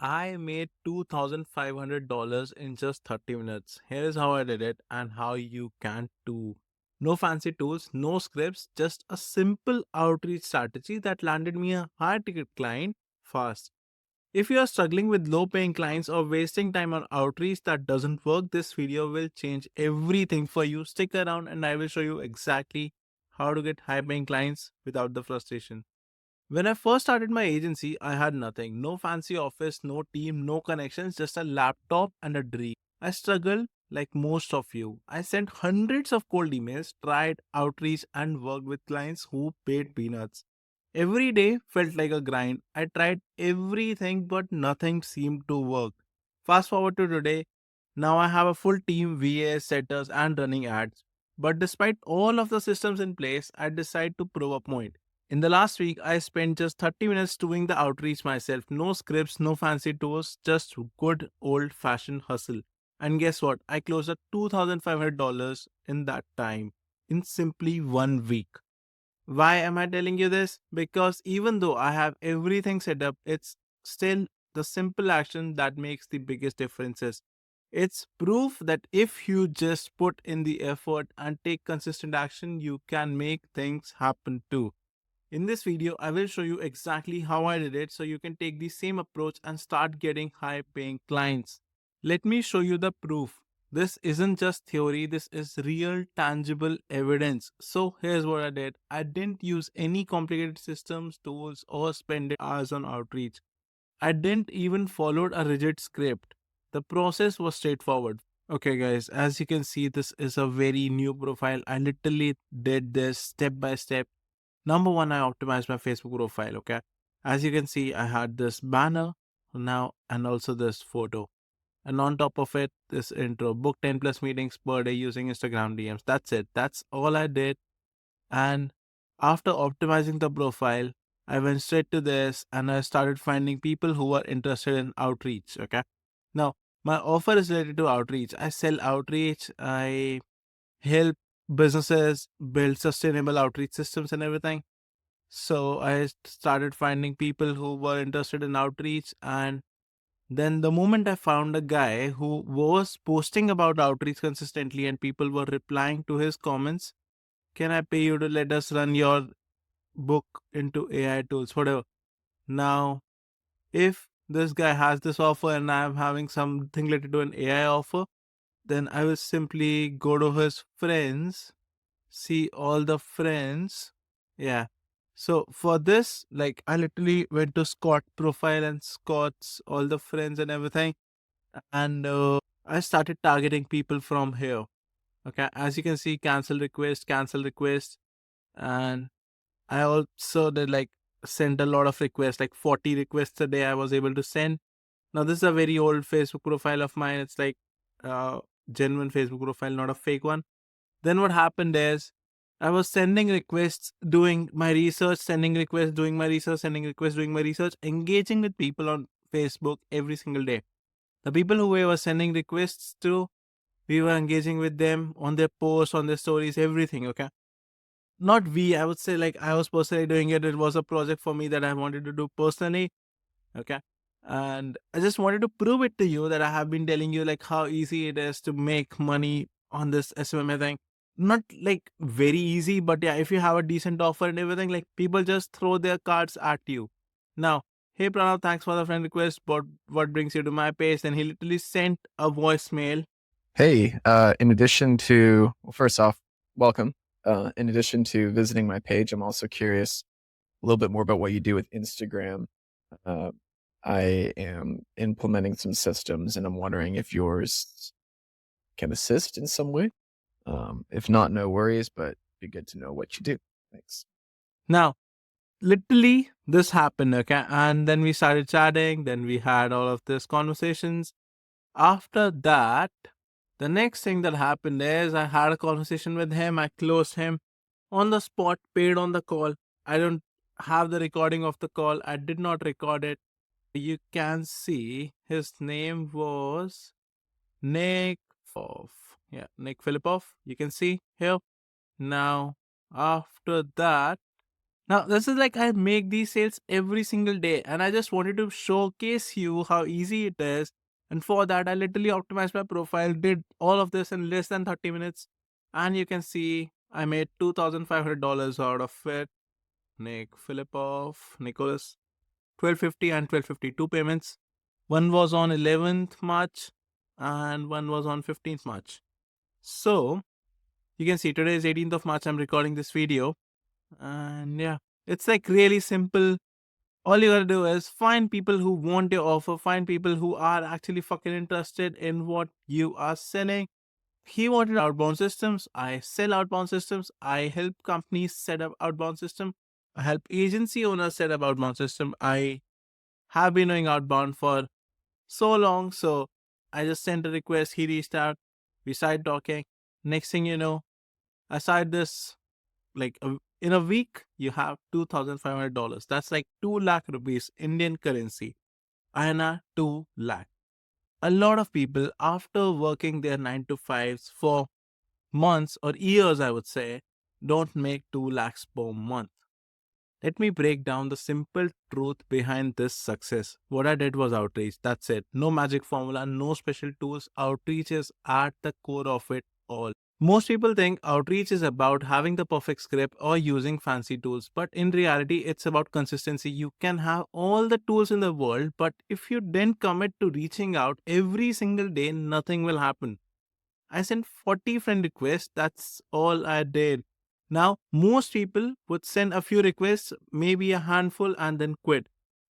I made $2,500 in just 30 minutes. Here is how I did it and how you can too. No fancy tools, no scripts, just a simple outreach strategy that landed me a high ticket client fast. If you are struggling with low paying clients or wasting time on outreach that doesn't work, this video will change everything for you. Stick around and I will show you exactly how to get high paying clients without the frustration. When I first started my agency, I had nothing. No fancy office, no team, no connections, just a laptop and a dream. I struggled like most of you. I sent hundreds of cold emails, tried outreach, and worked with clients who paid peanuts. Every day felt like a grind. I tried everything, but nothing seemed to work. Fast forward to today, now I have a full team, VAs, setters, and running ads. But despite all of the systems in place, I decided to prove a point. In the last week, I spent just 30 minutes doing the outreach myself. No scripts, no fancy tools, just good old fashioned hustle. And guess what? I closed at $2,500 in that time, in simply 1 week. Why am I telling you this? Because even though I have everything set up, it's still the simple action that makes the biggest differences. It's proof that if you just put in the effort and take consistent action, you can make things happen too. In this video, I will show you exactly how I did it so you can take the same approach and start getting high paying clients. Let me show you the proof. This isn't just theory, this is real tangible evidence. So here's what I did. I didn't use any complicated systems, tools, or spend hours on outreach. I didn't even follow a rigid script. The process was straightforward. Okay guys, as you can see, this is a very new profile. I literally did this step by step. Number one, I optimized my Facebook profile. Okay. As you can see, I had this banner now and also this photo. And on top of it, this intro book 10 plus meetings per day using Instagram DMs. That's it. That's all I did. And after optimizing the profile, I went straight to this and I started finding people who are interested in outreach. Okay. Now, my offer is related to outreach. I sell outreach. I help businesses build sustainable outreach systems and everything. So I started finding people who were interested in outreach. And then the moment I found a guy who was posting about outreach consistently and people were replying to his comments, can I pay you to let us run your book into AI tools, whatever. Now, if this guy has this offer and I'm having something related to an AI offer, then I will simply go to his friends, see all the friends. Yeah. So for this, like I literally went to Scott profile and Scott's all the friends and everything, and I started targeting people from here. Okay, as you can see, cancel request, and I also did like send a lot of requests, like 40 requests a day. I was able to send. Now this is a very old Facebook profile of mine. It's like uh genuine Facebook profile, not a fake one. Then what happened is I was sending requests, doing my research, sending requests, doing my research, sending requests, doing my research, engaging with people on Facebook every single day. The people who we were sending requests to, we were engaging with them on their posts, on their stories, everything. Okay. Not we, I would say like I was personally doing it. It was a project for me that I wanted to do personally. Okay. And I just wanted to prove it to you that I have been telling you like how easy it is to make money on this SMMA thing. Not like very easy, but yeah, if you have a decent offer and everything, like people just throw their cards at you. Now, hey Pranav, thanks for the friend request, but what brings you to my page? And he literally sent a voicemail. Hey, in addition to, well, first off, welcome. In addition to visiting my page, I'm also curious a little bit more about what you do with Instagram. Uh, I am implementing some systems and I'm wondering if yours can assist in some way. If not, no worries, but it'd be good to know what you do. Thanks. Now, literally this happened, okay? And then we started chatting, then we had all of these conversations. After that, the next thing that happened is I had a conversation with him. I closed him on the spot, paid on the call. I don't have the recording of the call. I did not record it. You can see his name was Nick Filipov. Yeah, Nick Filipov. You can see here. Now, after that, Now, this is like I make these sales every single day, and I just wanted to showcase you how easy it is. And for that, I literally optimized my profile, did all of this in less than 30 minutes. And you can see I made $2,500 out of it. Nick Filipov, Nicholas, 1250 and 1252 payments. One was on 11th March and one was on 15th March. So you can see today is 18th of March. I'm recording this video. And yeah, it's like really simple. All you gotta do is find people who want your offer, find people who are actually fucking interested in what you are selling. He wanted outbound systems. I sell outbound systems. I help companies set up outbound system. I help agency owners set up outbound system. I have been doing outbound for so long. So I just sent a request. He reached out. We started talking. Next thing you know, I started this in a week, you have $2,500. That's like 2 lakh rupees Indian currency. INR 2 lakh. A lot of people, after working their 9 to 5s for months or years, I would say, don't make 2 lakhs per month. Let me break down the simple truth behind this success. What I did was outreach. That's it. No magic formula, no special tools. Outreach is at the core of it all. Most people think outreach is about having the perfect script or using fancy tools, but in reality, it's about consistency. You can have all the tools in the world, but if you didn't commit to reaching out every single day, nothing will happen. I sent 40 friend requests. That's all I did. Now, most people would send a few requests, maybe a handful, and then quit.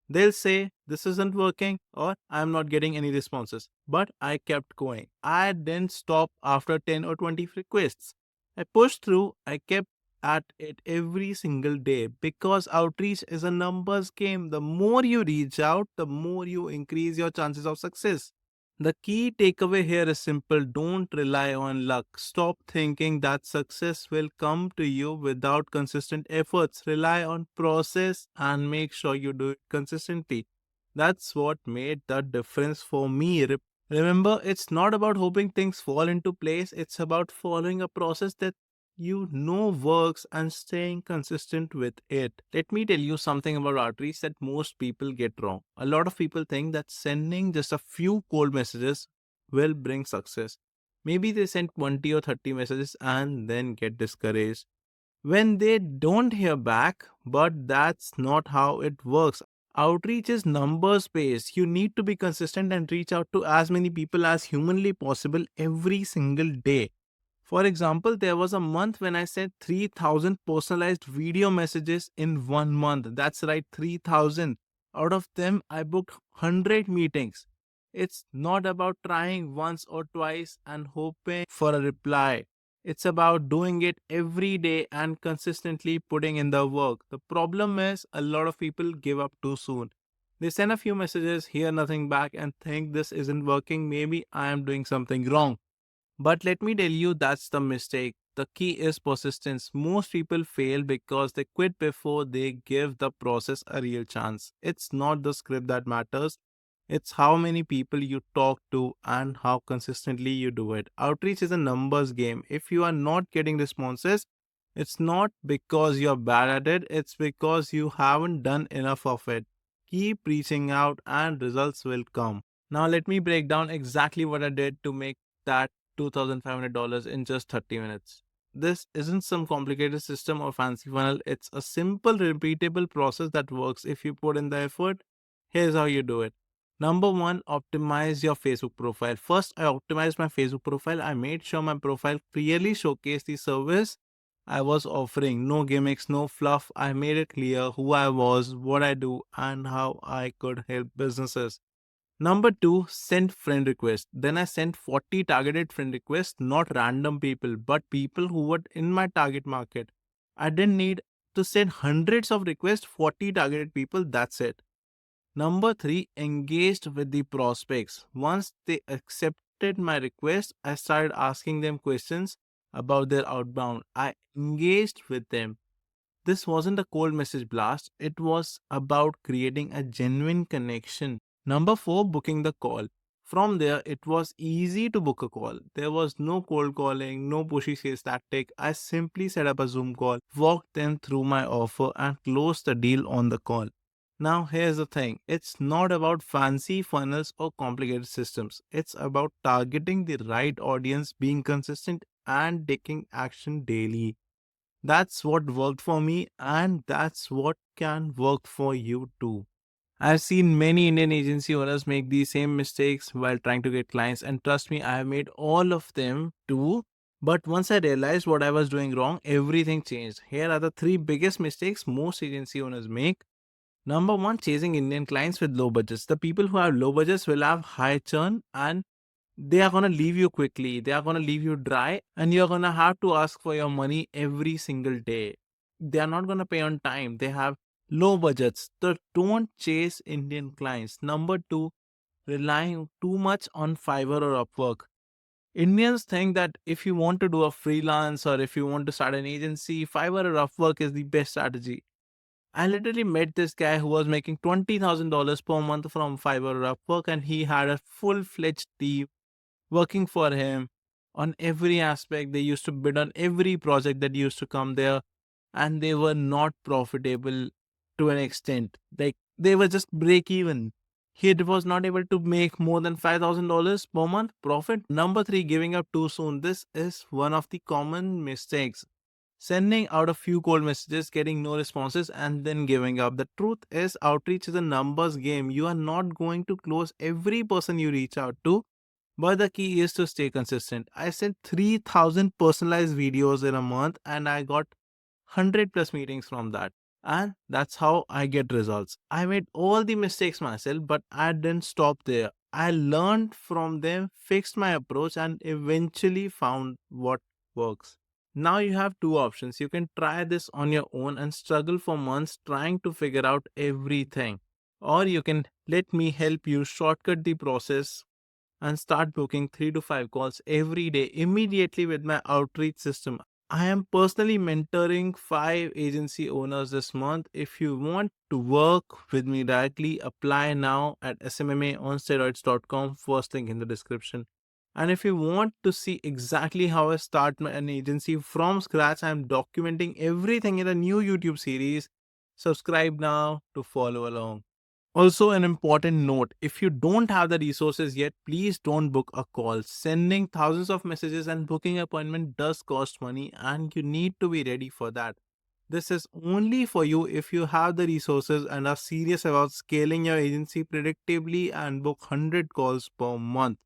They'll say, this isn't working, or I'm not getting any responses. But I kept going. I didn't stop after 10 or 20 requests. I pushed through, I kept at it every single day because outreach is a numbers game. The more you reach out, the more you increase your chances of success. The key takeaway here is simple. Don't rely on luck. Stop thinking that success will come to you without consistent efforts. Rely on process and make sure you do it consistently. That's what made the difference for me. Remember, it's not about hoping things fall into place. It's about following a process that you know works and staying consistent with it. Let me tell you something about outreach that most people get wrong. A lot of people think that sending just a few cold messages will bring success. Maybe they send 20 or 30 messages and then get discouraged when they don't hear back, but that's not how it works. Outreach is numbers based. You need to be consistent and reach out to as many people as humanly possible every single day. For example, there was a month when I sent 3,000 personalized video messages in 1 month. That's right, 3,000. Out of them, I booked 100 meetings. It's not about trying once or twice and hoping for a reply. It's about doing it every day and consistently putting in the work. The problem is, a lot of people give up too soon. They send a few messages, hear nothing back, and think this isn't working. Maybe I am doing something wrong. But let me tell you, that's the mistake. The key is persistence. Most people fail because they quit before they give the process a real chance. It's not the script that matters, it's how many people you talk to and how consistently you do it. Outreach is a numbers game. If you are not getting responses, it's not because you're bad at it, it's because you haven't done enough of it. Keep reaching out and results will come. Now, let me break down exactly what I did to make that $2,500 in just 30 minutes. This isn't some complicated system or fancy funnel. It's a simple, repeatable process that works if you put in the effort. Here's how you do it. Number one, optimize your Facebook profile. First, I optimized my Facebook profile. I made sure my profile clearly showcased the service I was offering. No gimmicks, no fluff. I made it clear who I was, what I do, and how I could help businesses. Number two, send friend request. Then I sent 40 targeted friend requests, not random people, but people who were in my target market. I didn't need to send hundreds of requests, 40 targeted people, that's it. Number three, engaged with the prospects. Once they accepted my request, I started asking them questions about their outbound. I engaged with them. This wasn't a cold message blast, it was about creating a genuine connection. Number four, booking the call. From there, it was easy to book a call. There was no cold calling, no pushy sales tactic. I simply set up a Zoom call, walked them through my offer, and closed the deal on the call. Now, here's the thing, it's not about fancy funnels or complicated systems. It's about targeting the right audience, being consistent, and taking action daily. That's what worked for me, and that's what can work for you too. I've seen many Indian agency owners make these same mistakes while trying to get clients, and trust me, I have made all of them too. But once I realized what I was doing wrong, everything changed. Here are the three biggest mistakes most agency owners make. Number one, chasing Indian clients with low budgets. The people who have low budgets will have high churn and they are going to leave you quickly. They are going to leave you dry and you're going to have to ask for your money every single day. They are not going to pay on time. They have low budgets. So don't chase Indian clients. Number two, relying too much on Fiverr or Upwork. Indians think that if you want to do a freelance or if you want to start an agency, Fiverr or Upwork is the best strategy. I literally met this guy who was making $20,000 per month from Fiverr or Upwork, and he had a full fledged team working for him on every aspect. They used to bid on every project that used to come there, and they were not profitable to an extent. Like they were just break even. He was not able to make more than $5,000 per month profit. Number three, giving up too soon. This is one of the common mistakes. Sending out a few cold messages, getting no responses, and then giving up. The truth is, outreach is a numbers game. You are not going to close every person you reach out to, but the key is to stay consistent. I sent 3,000 personalized videos in a month and I got 100 plus meetings from that. And that's how I get results. I made all the mistakes myself, but I didn't stop there. I learned from them, fixed my approach, and eventually found what works. Now you have two options. You can try this on your own and struggle for months trying to figure out everything. Or you can let me help you shortcut the process and start booking 3 to 5 calls every day immediately with my outreach system. I am personally mentoring 5 agency owners this month. If you want to work with me directly, apply now at SMMA on steroids.com, first link in the description. And if you want to see exactly how I start an agency from scratch, I'm documenting everything in a new YouTube series. Subscribe now to follow along. Also, an important note, if you don't have the resources yet, please don't book a call. Sending thousands of messages and booking appointment does cost money, and you need to be ready for that. This is only for you if you have the resources and are serious about scaling your agency predictably and book 100 calls per month.